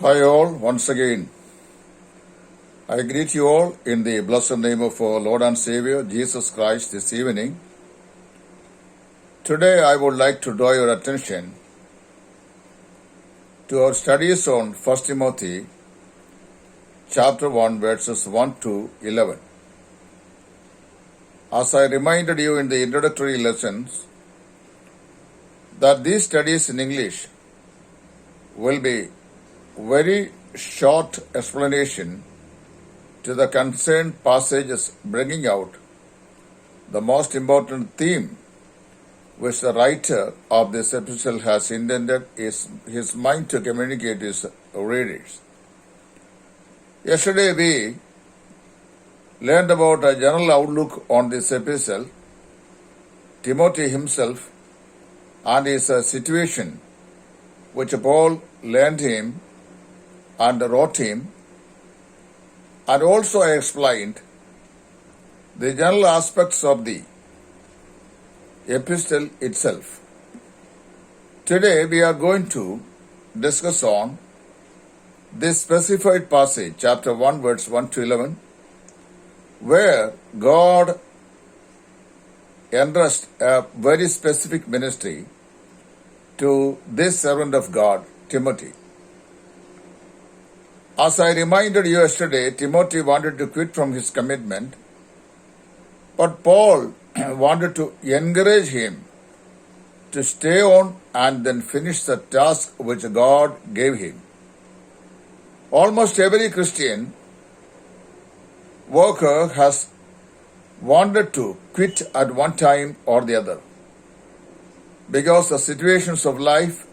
Hi all, once again. I greet you all in the blessed name of our Lord and Savior Jesus Christ this evening. Today I would like to draw your attention to our studies on 1 Timothy chapter 1 verses 1 to 11. As I reminded you in the introductory lessons that these studies in English will be very short explanation to the concerned passages, bringing out the most important theme which the writer of this epistle has intended his mind to communicate to his readers. Yesterday we learned about a general outlook on this epistle, Timothy himself and his situation which Paul learned him and wrote him, and also I explained the general aspects of the epistle itself. Today we are going to discuss on this specified passage, chapter 1 verse 1 to 11, where God entrusts a very specific ministry to this servant of God, Timothy. As I reminded you yesterday, Timothy wanted to quit from his commitment, but Paul wanted to encourage him to stay on and then finish the task which God gave him. Almost every Christian worker has wanted to quit at one time or the other, because the situations of life,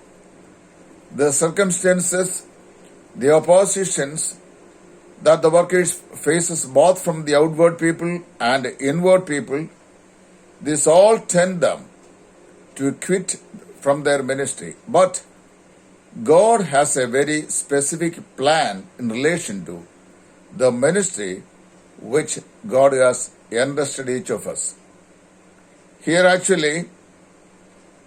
the circumstances, the oppositions that the workers faces both from the outward people and inward people, this all tend them to quit from their ministry. But God has a very specific plan in relation to the ministry which God has entrusted each of us. Here actually,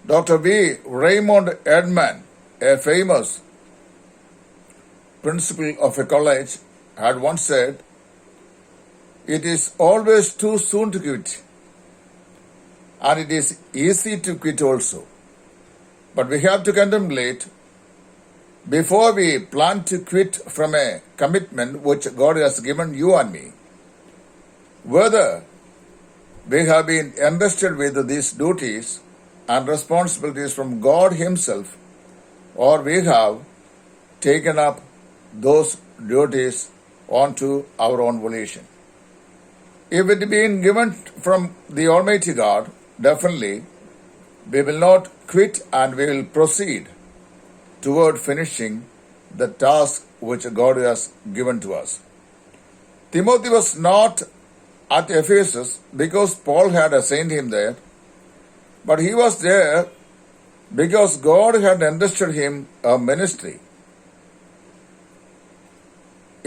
Dr. V. Raymond Edman, a famous principal of a college, had once said, "It is always too soon to quit, and it is easy to quit also. But we have to contemplate before we plan to quit from a commitment which God has given you and me, whether we have been entrusted with these duties and responsibilities from God Himself, or we have taken up those duties onto our own volition. If it been given from the Almighty God, definitely we will not quit and we will proceed toward finishing the task which God has given to us." Timothy was not at Ephesus because Paul had assigned him there, but he was there because God had entrusted him a ministry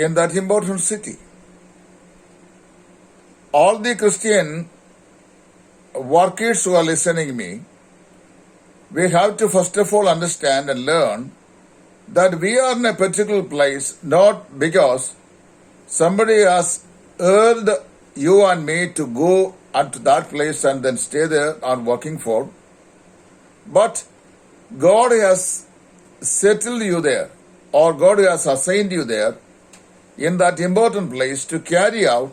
in that important city. All the Christian workers who are listening to me, we have to first of all understand and learn that we are in a particular place not because somebody has urged you and me to go unto that place and then stay there and working for, but God has settled you there, or God has assigned you there in that important place to carry out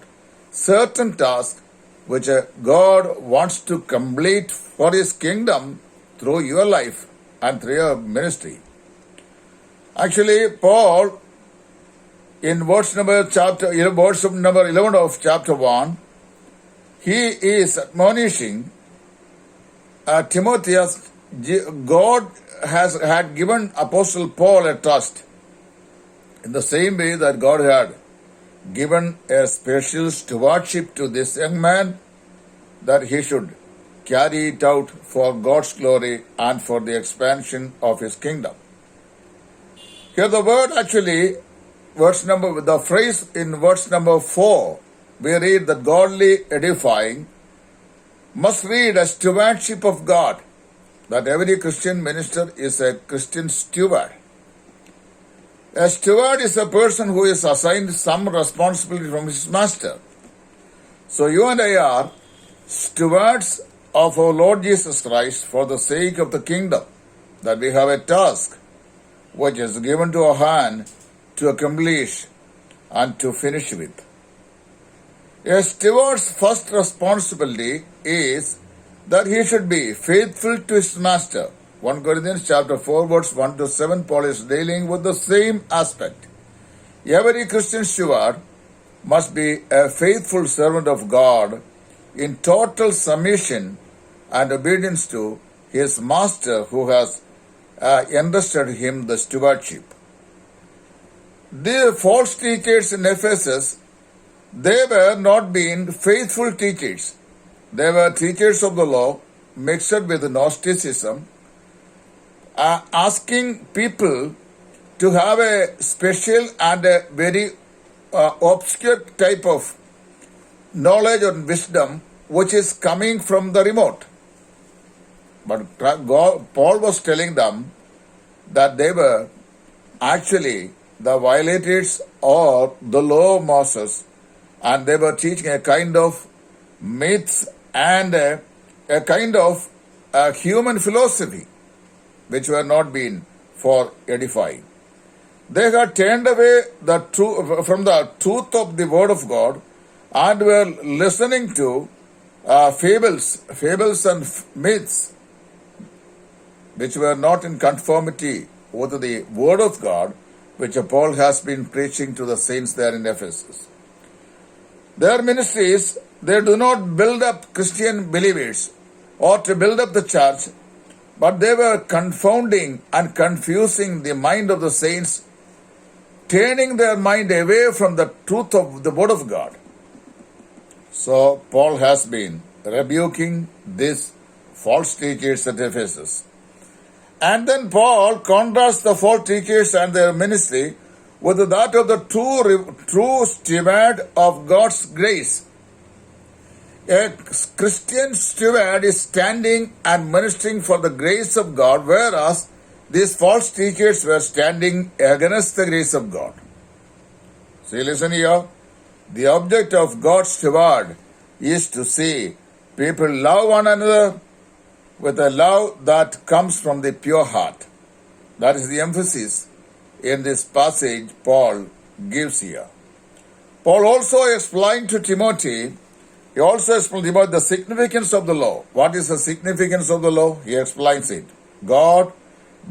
certain tasks which God wants to complete for His kingdom through your life and through your ministry. Actually, Paul, in verse number 11 of chapter 1, he is admonishing Timothy as God had given Apostle Paul a trust in the same way that God had given a special stewardship to this young man, that he should carry it out for God's glory and for the expansion of His kingdom. Here the word actually, the phrase in verse number 4, we read that godly edifying must read as stewardship of God, that every Christian minister is a Christian steward. A steward is a person who is assigned some responsibility from his master. So you and I are stewards of our Lord Jesus Christ for the sake of the kingdom, that we have a task which is given to our hand to accomplish and to finish with. A steward's first responsibility is that he should be faithful to his master. 1 Corinthians chapter 4 verse 1 to 7, Paul is dealing with the same aspect. Every Christian steward must be a faithful servant of God in total submission and obedience to his master who has entrusted him the stewardship. The false teachers in Ephesus, they were not being faithful teachers. They were teachers of the law mixed with Gnosticism, asking people to have a special and a very obscure type of knowledge and wisdom which is coming from the remote. But Paul was telling them that they were actually the violators of the law of Moses, and they were teaching a kind of myths and a kind of human philosophy which were not being for edifying. They had turned away from the truth of the word of God and were listening to fables and myths which were not in conformity with the word of God, which Paul has been preaching to the saints there in Ephesus. Their ministries, they do not build up Christian believers or to build up the church, but they were confounding and confusing the mind of the saints, turning their mind away from the truth of the word of God. So Paul has been rebuking these false teachers at Ephesus. And then Paul contrasts the false teachers and their ministry with that of the true steward of God's grace. A Christian steward is standing and ministering for the grace of God, whereas these false teachers were standing against the grace of God. See, listen here. The object of God's steward is to see people love one another with a love that comes from the pure heart. That is the emphasis in this passage Paul gives here. Paul also explained to Timothy, he also explained about the significance of the law. What is the significance of the law? He explains it. God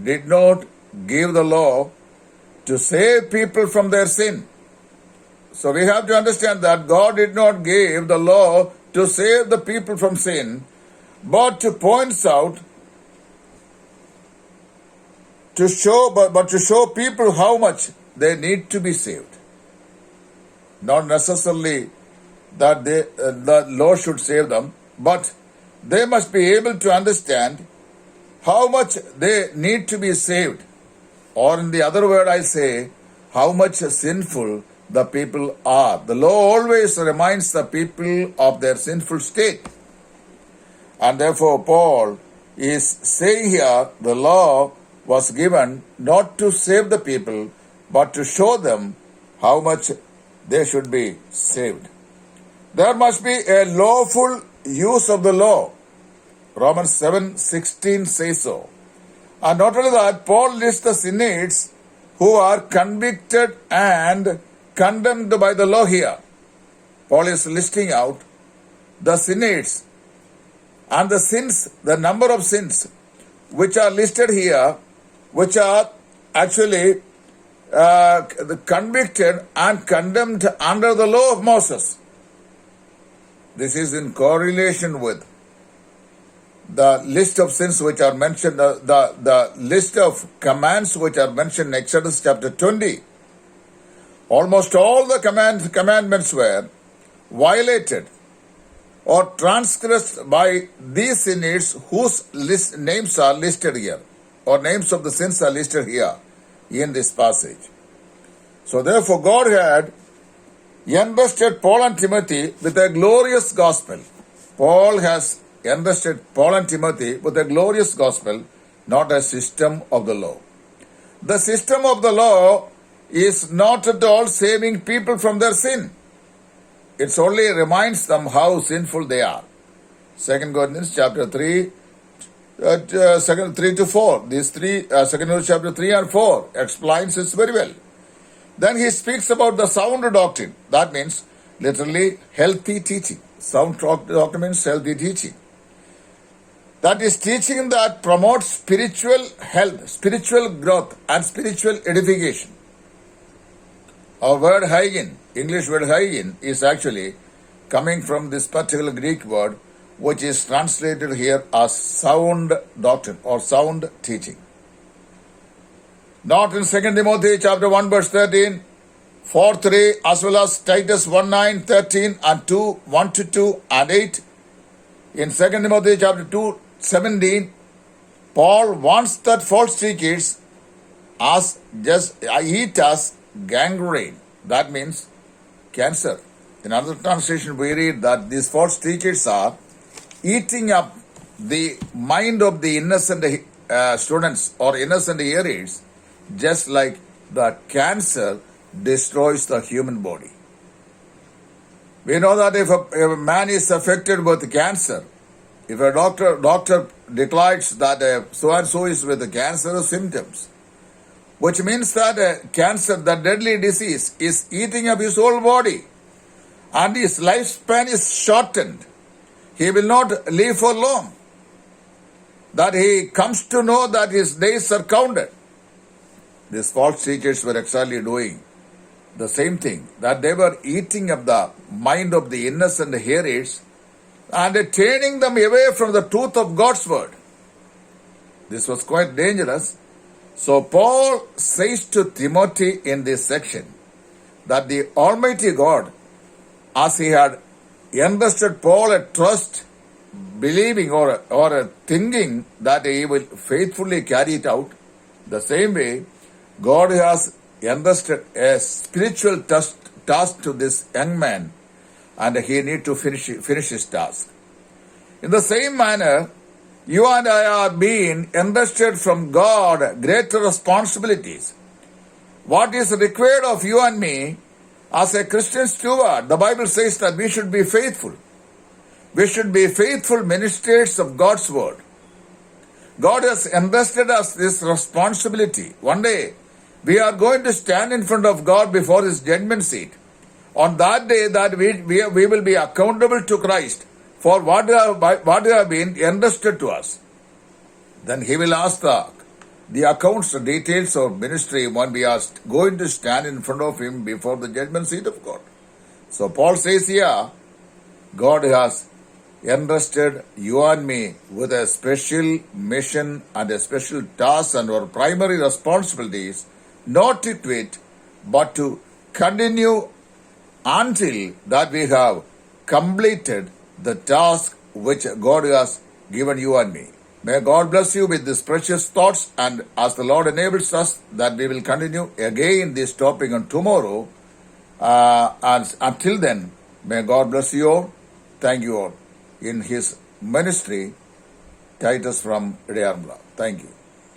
did not give the law to save people from their sin. So we have to understand that God did not give the law to save the people from sin, but to point out, to show people how much they need to be saved. Not necessarily that the law should save them, but they must be able to understand how much they need to be saved. Or in the other word I say, how much sinful the people are. The law always reminds the people of their sinful state. And therefore Paul is saying here the law was given not to save the people, but to show them how much they should be saved. There must be a lawful use of the law. Romans 7:16 says so. And not only that, Paul lists the sinners who are convicted and condemned by the law here. Paul is listing out the sinners and the sins, the number of sins which are listed here, which are actually convicted and condemned under the law of Moses. This is in correlation with the list of sins which are mentioned, the list of commands which are mentioned in Exodus chapter 20. Almost all the commandments were violated or transgressed by these sinners whose names are listed here, or names of the sins are listed here in this passage. So therefore God had entrusted Paul and Timothy with a glorious gospel. Paul has entrusted Paul and Timothy with a glorious gospel, not a system of the law. The system of the law is not at all saving people from their sin. It only reminds them how sinful they are. 2 Corinthians chapter 3, 3 to 4. These three, 2 Corinthians chapter 3 and 4 explains this very well. Then he speaks about the sound doctrine. That means literally healthy teaching. Sound doctrine means healthy teaching. That is teaching that promotes spiritual health, spiritual growth, and spiritual edification. Our word hygiene, English word hygiene, is actually coming from this particular Greek word, which is translated here as sound doctrine or sound teaching. Not in 2 Timothy chapter 1 verse 13, 4:3, as well as Titus 1:9, 13 and 2, 1 to 2 and 8. In 2 Timothy chapter 2, 17, Paul wants that false teachers eat as gangrene. That means cancer. In other translation, we read that these false teachers are eating up the mind of the innocent students or innocent hearers, just like the cancer destroys the human body. We know that if a man is affected with cancer, if a doctor declares that so-and-so is with cancerous symptoms, which means that cancer, the deadly disease, is eating up his whole body and his lifespan is shortened. He will not live for long. That he comes to know that his days are counted. These false teachers were exactly doing the same thing, that they were eating up the mind of the innocent hearers and turning them away from the truth of God's word. This was quite dangerous. So Paul says to Timothy in this section that the Almighty God, as he had entrusted Paul a trust, believing or a thinking that he will faithfully carry it out, the same way God has entrusted a spiritual task to this young man, and he need to finish his task. In the same manner, you and I are being entrusted from God greater responsibilities. What is required of you and me as a Christian steward? The Bible says that we should be faithful. We should be faithful ministers of God's word. God has entrusted us this responsibility. One day, we are going to stand in front of God before His judgment seat. On that day, that we will be accountable to Christ for what have been entrusted to us. Then He will ask the accounts, the details of ministry when we are going to stand in front of Him before the judgment seat of God. So Paul says here, God has entrusted you and me with a special mission and a special task, and our primary responsibilities not to quit but to continue until that we have completed the task which God has given you and me. May God bless you with these precious thoughts, and as the Lord enables us, that we will continue again this topic on tomorrow. And until then, may God bless you all. Thank you all. In his ministry, Titus from Idayarmula. Thank you.